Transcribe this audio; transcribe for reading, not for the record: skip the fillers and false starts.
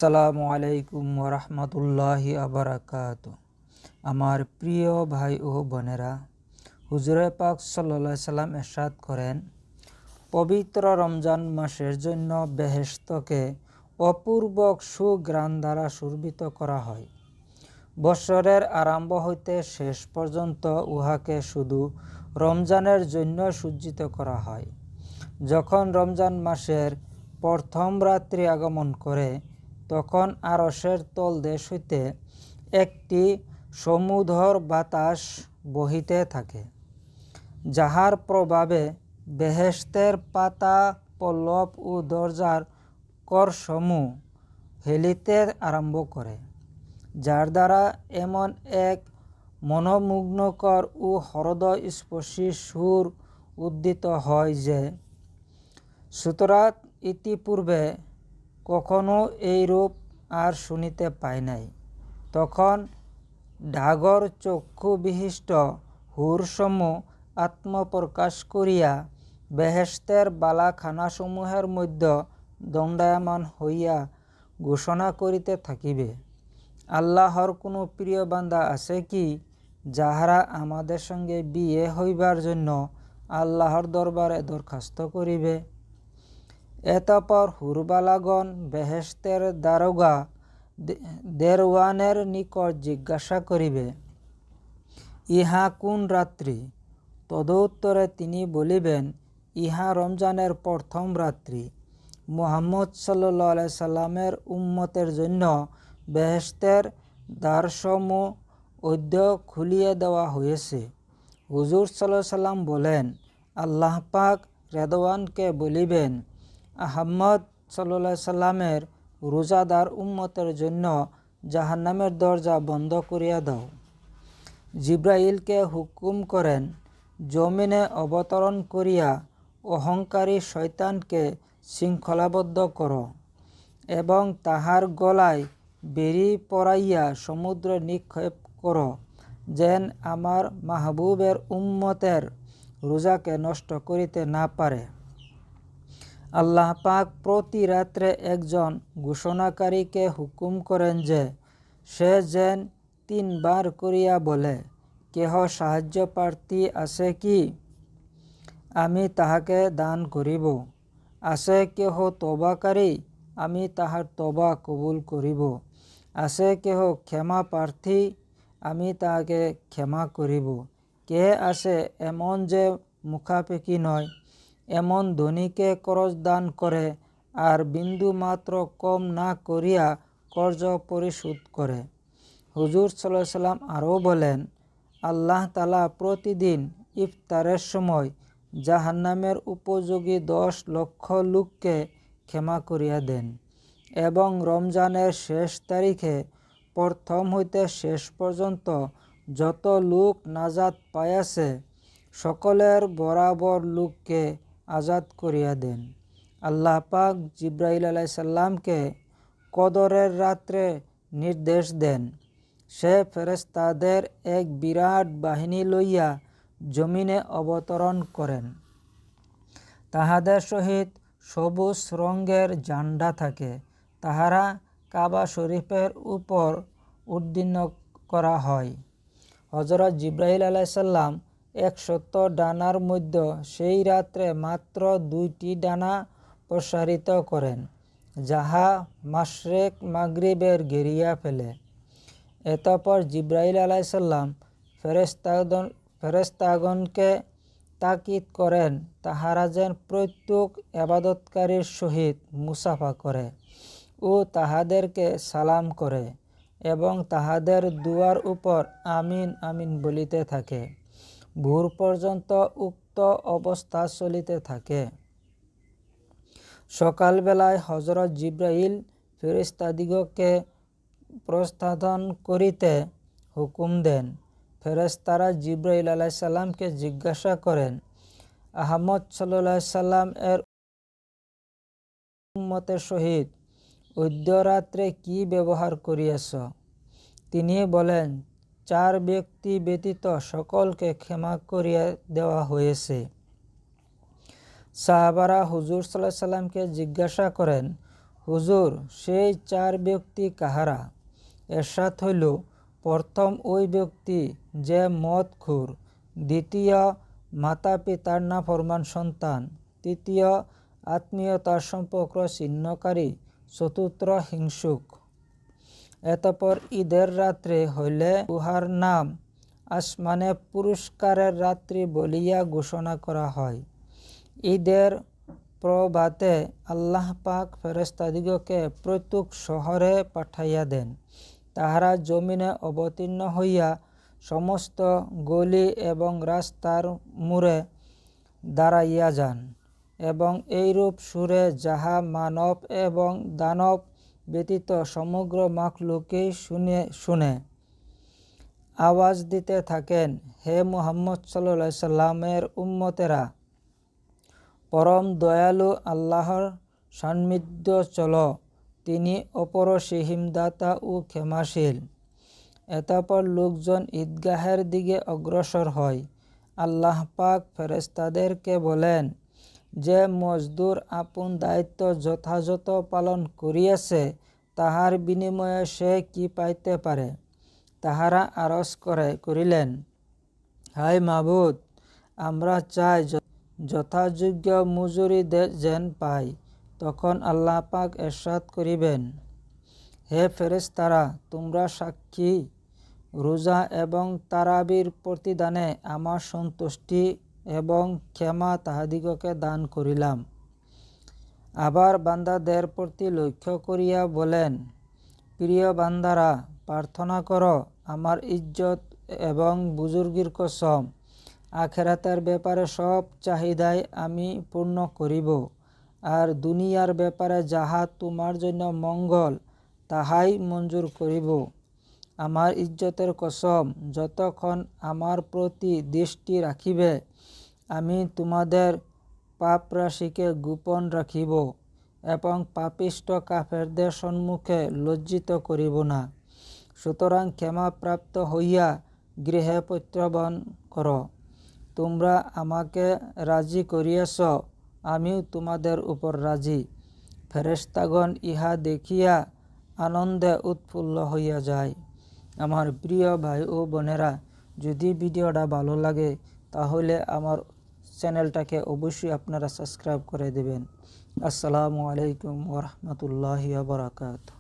আসসালামু আলাইকুম ওরহমতুল্লাহি আবরাকাতু। আমার প্রিয় ভাই ও বোনেরা, হুজুরে পাক সাল্লাল্লাহু আলাইহি সাল্লাম ইরশাদ করেন, পবিত্র রমজান মাসের জন্য বেহেশতকে অপূর্ব সুঘ্রাণ দ্বারা সুরভিত করা হয়। বৎসরের আরম্ভ হইতে শেষ পর্যন্ত উহাকে শুধু রমজানের জন্য সজ্জিত করা হয়। যখন রমজান মাসের প্রথম রাত্রি আগমন করে, তখন আরশের তলদেশ হইতে একটি সমুধর বাতাস বহিতে থাকে, যাহার প্রভাবে বেহেশতের পাতা পল্লব ও দরজার করসমূহ হেলিতে আরম্ভ করে, যার দ্বারা এমন এক মনোমুগ্ধকর ও হৃদয়স্পর্শী সুর উদ্দিত হয় যে সুতরাং ইতিপূর্বে কখনো এইরূপ আর শুনিতে পাই নাই। তখন ডাগর চক্ষু বিশিষ্ট হুরসমূহ আত্মপ্রকাশ করিয়া বেহেশতের বালাখানাসমূহের মধ্যে দণ্ডায়মান হইয়া ঘোষণা করিতে থাকিবে, আল্লাহর কোনো প্রিয় বান্দা আছে কি, যাহারা আমাদের সঙ্গে বিয়ে হইবার জন্য আল্লাহর দরবারে দরখাস্ত করিবে। এতপর হুরবালাগণ বেহেশতের দারোগা দেরওয়ানের নিকট জিজ্ঞাসা করিবে, ইহা কোন রাত্রি? তদুত্তরে তিনি বলিবেন, ইহা রমজানের প্রথম রাত্রি। মুহাম্মদ সাল্লাল্লাহু আলাইহি সাল্লামের উম্মতের জন্য বেহেশতের দ্বারসমূহ অদ্য খুলিয়ে দেওয়া হয়েছে। হুজুর সাল্লাল্লাহু আলাইহি সাল্লাম বলেন, আল্লাহ পাক রেদওয়ানকে বলিবেন, আহমদ সাল্লাল্লাহু আলাইহি সাল্লামের রোজাদার উম্মতের জন্য জাহান্নামের দরজা বন্ধ করিয়া দাও। জিব্রাইলকে হুকুম করেন, জমিনে অবতরণ করিয়া অহংকারী শয়তানকে শৃঙ্খলাবদ্ধ করো এবং তাহার গলায় বেড়ি পরাইয়া সমুদ্রে নিক্ষেপ করো, যেন আমার মাহবুবের উম্মতের রোজাকে নষ্ট করিতে না পারে। আল্লাহ পাক প্রতি রাত্রে একজন ঘোষণাকারীকে হুকুম করেন যে সে যেন 3 বার করিয়া বলে, কেহ সাহায্য প্রার্থী আছে কি? আমি তাহাকে দান করিব। আছে কেহ তওবাকারী? আমি তাহার তওবা কবুল করিব। আছে কেহ ক্ষমা প্রার্থী? আমি তাহাকে ক্ষমা করিব। কে আছে এমন যে মুখাপেক্ষী নয়, এমন ধনীকে করজ দান করে আর বিন্দু মাত্র কম না করিয়া কর্জ পরিশোধ করে। হুজুর সাল্লাল্লাহু আলাইহি সাল্লাম আরও বলেন, আল্লাহ তাআলা প্রতিদিন ইফতারের সময় জাহান্নামের উপযোগী 10 লক্ষ লোককে ক্ষমা করিয়া দেন এবং রমজানের শেষ তারিখে প্রথম হইতে শেষ পর্যন্ত যত লোক নাজাত পাইয়াছে সকলের বরাবর লোককে আজাদ করিয়া দেন। আল্লাহ পাক জিব্রাইল আলাইহিস সালামকে কদরের রাত্রে নির্দেশ দেন, সে ফেরেশতাদের এক বিরাট বাহিনী লইয়া জমিনে অবতরণ করেন। তাহাদের সহিত সবুজ রঙের ঝান্ডা থাকে, তাহারা কাবা শরীফের উপর উদ্দীর্ণ করা হয়। হযরত জিব্রাইল আলাইহিস সালাম 100 ডানার মধ্যে সেই রাত্রে মাত্র 2টি ডানা প্রসারিত করেন, যাহা মাশরিক মাগরিবের ঘেরিয়া ফেলে। এতপর জিব্রাইল আলাইহিস সালাম ফেরেশতাগণকে তাকিদ করেন, তাহারা যেন প্রত্যেক ইবাদতকারীর সহিত মুসাফা করে ও তাহাদেরকে সালাম করে এবং তাহাদের দুয়ার উপর আমিন আমিন বলিতে থাকে। ভোর পর্যন্ত উক্ত অবস্থা চলিতে থাকে। সকালবেলায় হযরত জিব্রাইল ফেরেশতাদিগকে প্রস্থান করিতে হুকুম দেন। ফেরেশতারা জিব্রাইল আলাইহিস সালামকে জিজ্ঞাসা করেন, আহমদ সাল্লাল্লাহু আলাইহি সাল্লাম এর উম্মতের সহিত অদ্য রাত্রে কি ব্যবহার করিয়াছ? তিনি বলেন, 4 ব্যক্তি ব্যতীত সকলকে ক্ষমা করিয়া দেওয়া হয়েছে। সাহাবারা হুজুর সাল্লাল্লাহু আলাইহি সাল্লামকে জিজ্ঞাসা করেন, হুজুর, সেই 4 ব্যক্তি কাহারা? এরশাদ হইল, প্রথম ওই ব্যক্তি যে মদখোর, দ্বিতীয় মাতা পিতার নাফরমান সন্তান, তৃতীয় আত্মীয়তার সম্পর্ক ছিন্নকারী, চতুর্থ হিংসুক। এতপর ঈদের রাত্রে হইলে উহার নাম আসমানে পুরস্কারের রাত্রি বলিয়া ঘোষণা করা হয়। ঈদের প্রভাতে আল্লাহ পাক ফেরেশতাদিগকে প্রত্যেক শহরে পাঠাইয়া দেন। তাহারা জমিনে অবতীর্ণ হইয়া সমস্ত গলি এবং রাস্তার মোড়ে দাঁড়াইয়া যান এবং এইরূপ সুরে যাহা মানব এবং দানব ব্যতীত সমগ্র মাখলুকই শুনে আওয়াজ দিতে থাকেন, হে মুহাম্মদ সাল্লাল্লাহু আলাইহি সাল্লামের উম্মতেরা, পরম দয়ালু আল্লাহর সান্নিধ্য চল, তিনি অপরসীম দাতা ও ক্ষমাশীল। এতপর লোকজন ঈদগাহের দিকে অগ্রসর হয়। আল্লাহ পাক ফেরেশতাদেরকে বলেন, যে মজদুর আপন দায়িত্ব যথাযথ পালন করিয়াছে তাহার বিনিময়ে সে কি পাইতে পারে? তাহারা আরজ করিলেন, হায় মাবুদ, আমরা চাই যথাযোগ্য মজুরি যেন পাই। তখন আল্লাহ পাক ইরশাদ করিবেন, হে ফেরেশতারা, তোমরা সাক্ষী, রোজা এবং তারাবির প্রতিদানে আমার সন্তুষ্টি এবং ক্ষমা তাহাদিগকে দান করিলাম। আবার বান্দাদের প্রতি লক্ষ্য করিয়া বলেন, প্রিয় বান্দারা, প্রার্থনা করো আমার ইজ্জত এবং বুজুর্গির কসম, আখিরাতের ব্যাপারে সব চাহিদাই আমি পূর্ণ করিব, আর দুনিয়ার ব্যাপারে যাহা তোমার জন্য মঙ্গল তাহাই মঞ্জুর করিব। আমার ইজ্জতের কসম, যতক্ষণ আমার প্রতি দৃষ্টি রাখিবে আমি তোমাদের পাপরাশিকে গোপন রাখিব এবং পাপিষ্ঠ কাফেরদের সম্মুখে লজ্জিত করিব না। সুতরাং ক্ষমাপ্রাপ্ত হইয়া গৃহে প্রত্যাবর্তন কর। তোমরা আমাকে রাজি করিয়াছ, আমিও তোমাদের উপর রাজি। ফেরেশতাগণ ইহা দেখিয়া আনন্দে উৎফুল্ল হইয়া যায়। আমার প্রিয় ভাই ও বোনেরা, যদি ভিডিওটা ভালো লাগে তাহলে আমার চ্যানেলটাকে অবশ্যই আপনারা সাবস্ক্রাইব করে দেবেন। আসসালামু আলাইকুম ওয়া রাহমাতুল্লাহি ওয়া বারাকাতুহু।